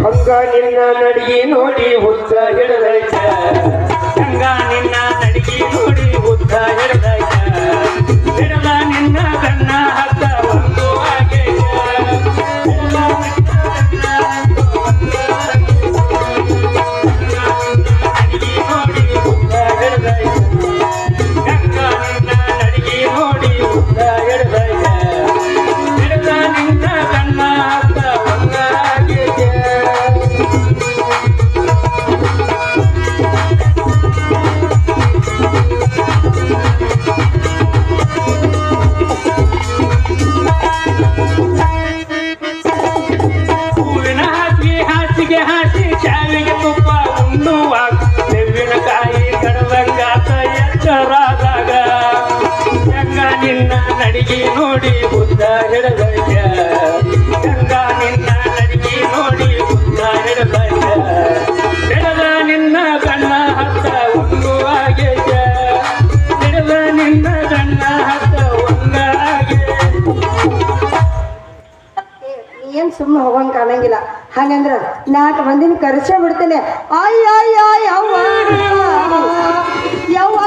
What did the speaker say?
ಹಂಗ ನಿನ್ನ ನಡಿಗೆ ನೋಡಿ ಹುತ್ತ ಹಿಡದೈತ ಹಂಗ ನಿನ್ನ ನಡಿಗೆ ನೋಡಿ ಹುತ್ತ ಹಿಡದೈತ ಹಿಡದ ನಿನ್ನ ಕಣ್ಣ ಹತ್ತ ಒಂದು ಆಗೈತ ನಡಿಗೆ ನೋಡಿ ಹುತ್ತ ಹಿಡದೈತ ಹಂಗ ನಿನ್ನ ನಡಿಗೆ ನೋಡಿ ಹುತ್ತ ಹಿಡದೈತ ಹಿಡದ ನಿನ್ನ ಕಣ್ಣ ಹತ್ತ ಒಂದು ಆಗೈತ ಹಾಸಿ ಶಾವಿಗೆ ತುಪ್ಪ ಉಣ್ಣುವಾಗ ತೆಂಗಿನಕಾಯಿ ಕಡದಂಗಾತ ಎಚ್ಚರಾದಾಗ ಗಂಗ ನಿನ್ನ ನಡಿಗೆ ನೋಡಿ ಬುದ್ಧ ಹಿಡದೈತ ಗಂಗ ನಿನ್ನ ನಡಿಗೆ ನೋಡಿ ಬುದ್ಧ ಹಿಡದೈತ ಹಿಡದ ನಿನ್ನ ಕಣ್ಣ ಹತ್ತ ಒಂದು ಆಗೈತ ಹಿಡದ ನಿನ್ನ ಕಣ್ಣ ಹತ್ತ ಒಂದ ಆಗೈತ ಏನ್ ಸುಮ್ಮನೆ ಹೋಗಂಗ್ ಕಾಣಂಗಿಲ್ಲ ಹಂಗಂದ್ರ 4 ಮಂದಿನ ಕರೆಸೇ ಬಿಡ್ತೇನೆ ಅಯ್ಯ ಯವ್ವ